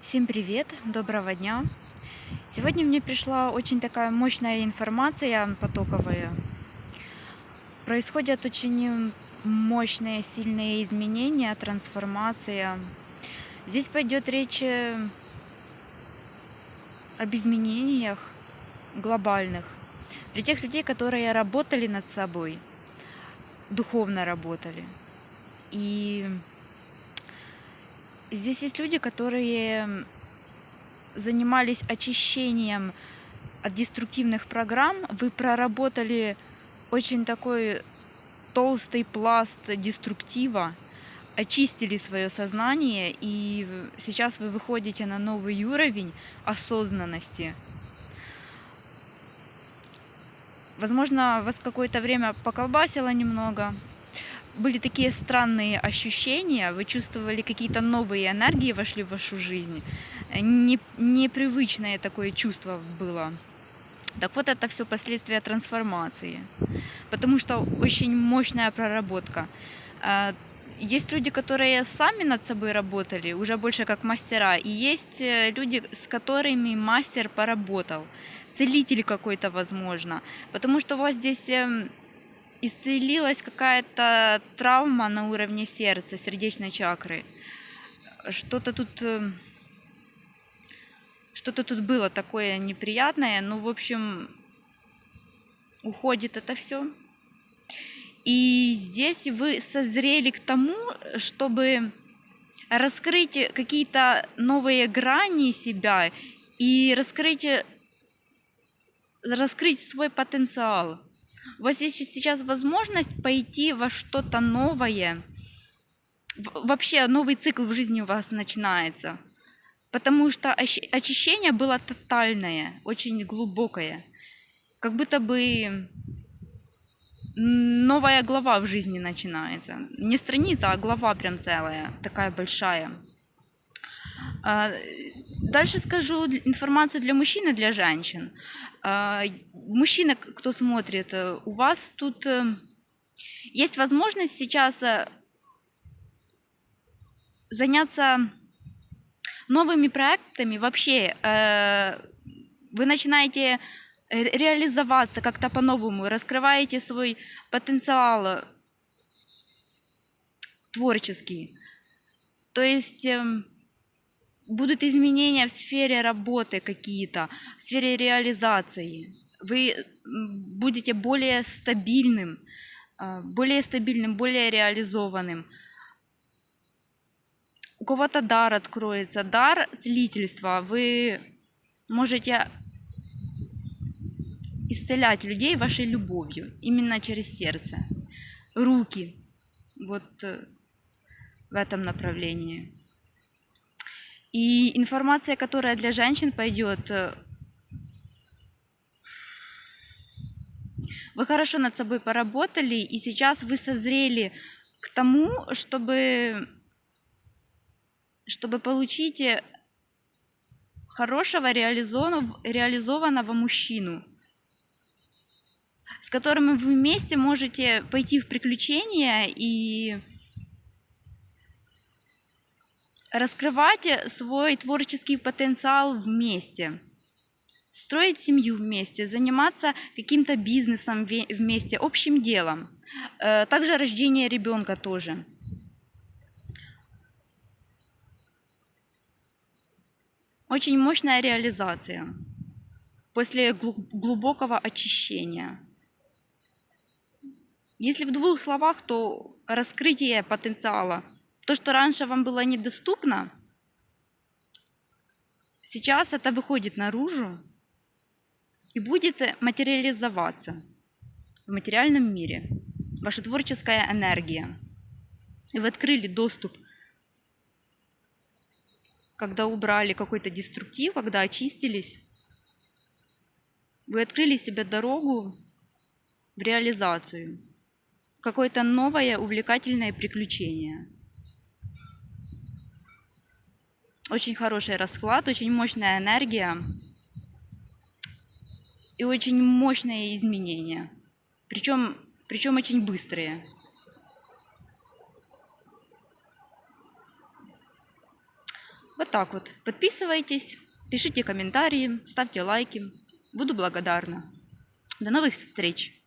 Всем привет, доброго дня. Сегодня мне пришла очень такая мощная информация потоковая. Происходят очень мощные, сильные изменения, трансформация. Здесь пойдет речь об изменениях глобальных. Для тех людей, которые работали над собой, духовно работали. И здесь есть люди, которые занимались очищением от деструктивных программ. Вы проработали очень такой толстый пласт деструктива, очистили свое сознание, и сейчас вы выходите на новый уровень осознанности. Возможно, вас какое-то время поколбасило немного. Были такие странные ощущения, вы чувствовали какие-то новые энергии вошли в вашу жизнь. Непривычное такое чувство было. Так вот, это все последствия трансформации, потому что очень мощная проработка. Есть люди, которые сами над собой работали, уже больше как мастера, и есть люди, с которыми мастер поработал, целитель какой-то, возможно, потому что у вас здесь исцелилась какая-то травма на уровне сердца, сердечной чакры. Что-то тут было такое неприятное, но, в общем, уходит это все. И здесь вы созрели к тому, чтобы раскрыть какие-то новые грани себя и раскрыть свой потенциал. У вас есть сейчас возможность пойти во что-то новое. Вообще новый цикл в жизни у вас начинается. Потому что очищение было тотальное, очень глубокое. Как будто бы новая глава в жизни начинается. Не страница, а глава прям целая, такая большая. Дальше скажу информацию для мужчин и для женщин. Мужчина, кто смотрит, у вас тут есть возможность сейчас заняться новыми проектами. Вообще вы начинаете реализоваться как-то по-новому, раскрываете свой потенциал творческий. То есть будут изменения в сфере работы какие-то, в сфере реализации. Вы будете более стабильным, более реализованным. У кого-то дар откроется, дар целительства. Вы можете исцелять людей вашей любовью, именно через сердце. Руки, вот в этом направлении. И информация, которая для женщин пойдет, вы хорошо над собой поработали, и сейчас вы созрели к тому, чтобы получить хорошего реализованного мужчину, с которым вы вместе можете пойти в приключения и раскрывать свой творческий потенциал вместе, строить семью вместе, заниматься каким-то бизнесом вместе, общим делом. Также рождение ребенка тоже. Очень мощная реализация после глубокого очищения. Если в двух словах, то раскрытие потенциала. То, что раньше вам было недоступно, сейчас это выходит наружу и будет материализоваться в материальном мире. Ваша творческая энергия. И вы открыли доступ, когда убрали какой-то деструктив, когда очистились. Вы открыли себе дорогу в реализацию. Какое-то новое увлекательное приключение. Очень хороший расклад, очень мощная энергия и очень мощные изменения. Причем очень быстрые. Вот так вот. Подписывайтесь, пишите комментарии, ставьте лайки. Буду благодарна. До новых встреч!